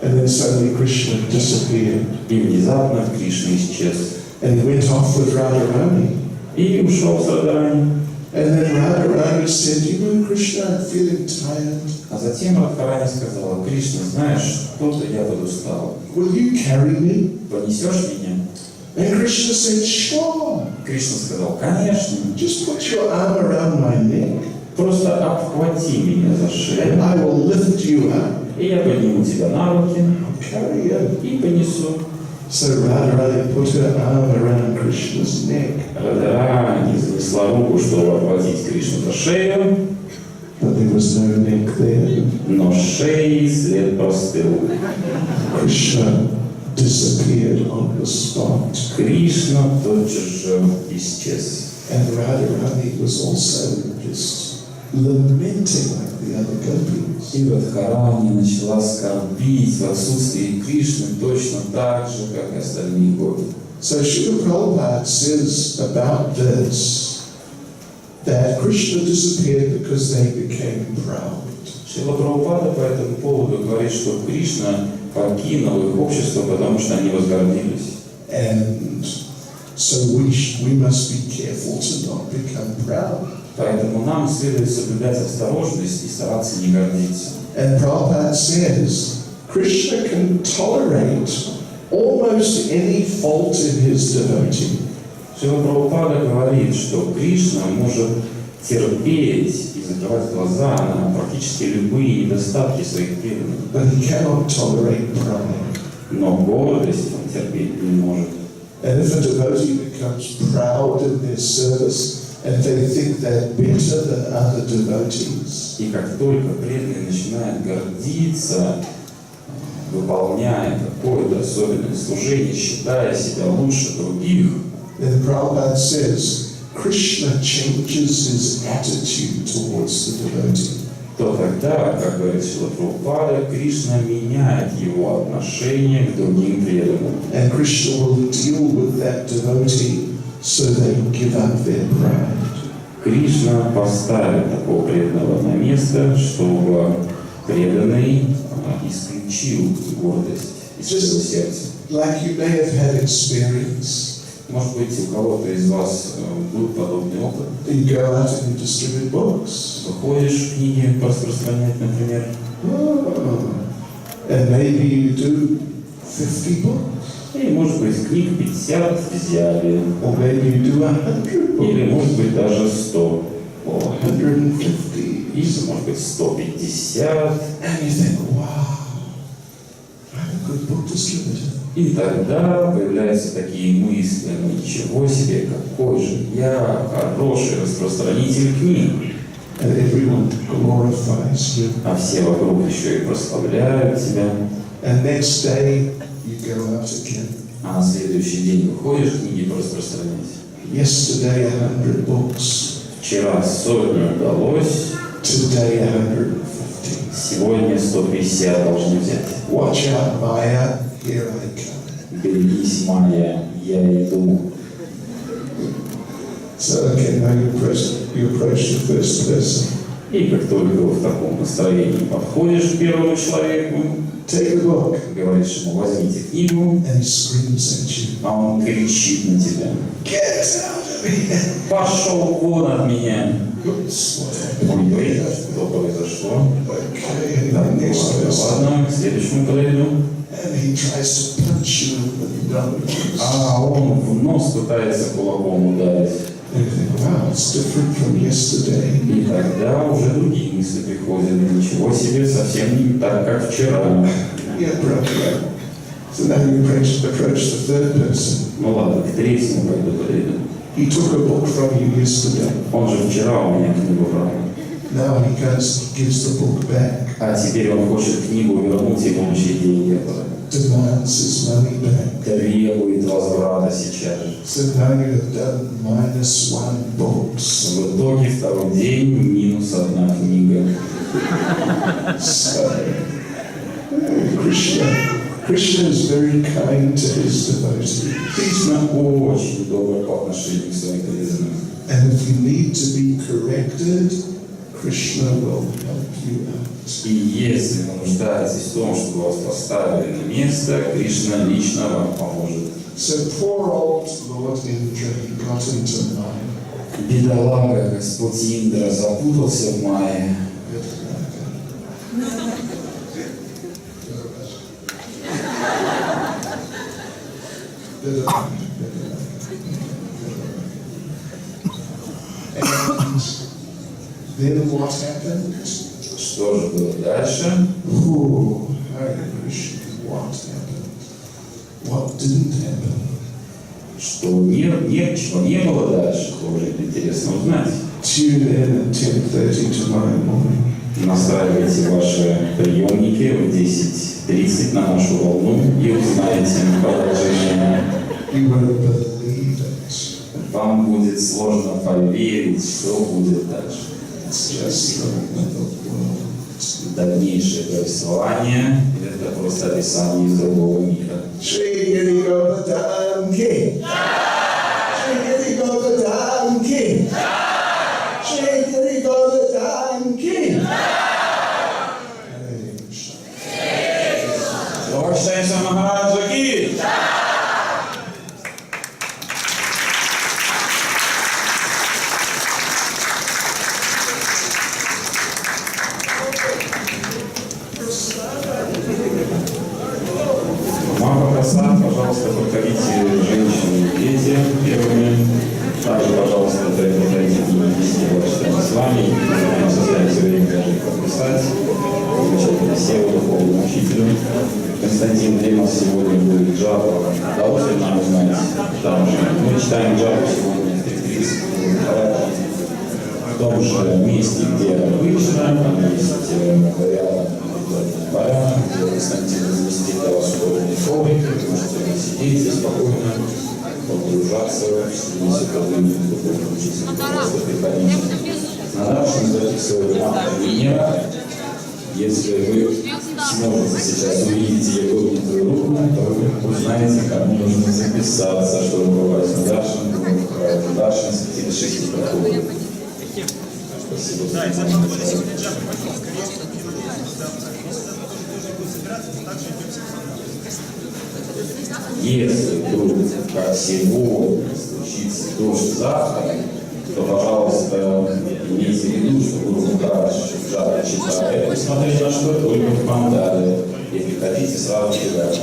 And then suddenly Krishna disappeared. И внезапно Кришна исчез. And he went off with Radharani. И ушел с Радхарани. And then Radharani said, Krishna, I'm feeling tired. А затем Радхарани сказала: Кришна, знаешь, что-то я подустал. Will you carry me? Понесешь меня? And Krishna said, sure. Кришна сказал: конечно. Just put your arm around my neck. Просто обхвати меня за And шею. I will lift you up. И я подниму тебя на руки. Carry you. И понесу. So Radharani put her arm around Krishna's neck. Радхарани занесла руку, чтобы обхватить Кришну за шею. But there was no neck there. Но шеи след простыл. Krishna disappeared on the spot. Кришна тотчас же исчез. And Radharani was also just lamenting like the other gopis. И Радхарани начала скорбить в отсутствии Кришны точно так же, как и остальные гопи. So Srila Prabhupada says about this that Krishna disappeared because they became proud. Шрила Прабхупада по этому поводу говорит, что Кришна покинул их общество, потому что они возгордились. And so we must be careful to not become proud. Поэтому нам следует соблюдать осторожность и стараться не гордиться. And Prabhupada says Krishna can tolerate almost any fault in his devotee. Шрила Прабхупада говорит, что Кришна может терпеть и закрывать глаза на практически любые недостатки своих преданных. But he cannot tolerate pride. Но гордость он терпеть не может. And if a devotee becomes proud in their service and they think they're better than other devotees, И как только преданный начинает гордиться, выполняя какое-то особенное служение, считая себя лучше других, then Prabhupada says Krishna changes his attitude towards the devotee. то тогда, как говорит Шрила Прабхупада, Кришна меняет его отношение к другим преданным. And Krishna will deal with that devotee so they give up their pride. Кришна поставит такого преданного на место, чтобы преданный исключил гордость из своего сердца. Like you may have had experience. Может быть, у кого-то из вас был подобный опыт. You go out and you distribute books. Выходишь книги распространять, например, And maybe you do 50 books. и, может быть, книг 50 взяли, Or maybe you do 100 или, books. может быть, даже 100, Or 150. или, может быть, 150. And you think, wow, I'm a good book distributor. И тогда появляются такие мысли: ну ничего себе, какой же я хороший распространитель книг. And everyone glorifies you. А все вокруг еще и прославляют тебя. And next day you go out again. А на следующий день выходишь книги распространять. Yesterday 100 books. Вчера 100 удалось, Today 150. сегодня 150 должны взять. Watch out, Maya. Here I come. Берегись, Майя, я иду. So okay, now you approach the first person. И как только в таком настроении подходишь к первому человеку, Take a book. говоришь ему: возьмите книгу, And he screams at you. а он кричит на тебя: Get out of here! пошел вон от меня. Oops, what happened? Ой, что произошло? Okay, Так, and the next person. ладно, к следующему подойду. And he tries to punch you in the nose. А он в нос пытается кулаком ударить. And you think, wow, it's different from yesterday. И тогда уже другие мысли приходят. Ничего себе, совсем не так, как вчера. Yeah, brother. So now you approach the third person. Ну ладно, к третьему пойду подойду. He took a book from you yesterday. Он же вчера у меня книгу брал. Now he gives the book back, А теперь он хочет книгу вернуть и получить деньги. demands his money back. Требует возврата сейчас же. So now you have done -1 books. В итоге второй день минус 1 книга. So, Krishna is very kind to his devotees. Кришна очень добр по отношению к своим преданным. And if you need to be corrected, Krishna will help you out. И если вы нуждаетесь в том, чтобы вас поставили на место, Кришна лично вам поможет. So poor old Lord Indra, he got into mine. Бедолага, Господь Индра запутался в мае. And then what happened? Что же было дальше? Oh, Hare Krishna, what happened? What didn't happen? Что ничего не было дальше, тоже интересно узнать. Tune in at 10:30 tomorrow morning. Настраивайте ваши приемники в 10:30 на нашу волну и узнаете продолжение. You won't believe it. Вам будет сложно поверить, что будет дальше. It's just from another world. Дальнейшее повествование – это просто описание из другого мира. Shri Giri Govardhan Ki. Shri Giri Govardhan Ki. Shri Giri Govardhan Ki. Hare Krishna. Чайтанья Махараджа ки! Мама Прасад, пожалуйста, покорите женщин и детей. Мы читаем джапу сегодня в 3:30 в том же месте, где обычно, там есть рядом порядок, где Константин разместит для вас удобные коврики, вы можете сидеть здесь спокойно, погружаться в ситуацию духовного учителя. На нашем записываю Венера. Если вы сможете сейчас увидеть ее поднятую руку, то вы узнаете, кому нужно записаться, чтобы попасть в Даршан с 5 до 6 проходов. Спасибо за внимание. Если вдруг, как сегодня, случится дождь завтра, то, пожалуйста, имейте в виду, что группа Джара читает, посмотреть на что только в пандале. Если хотите, сразу читать.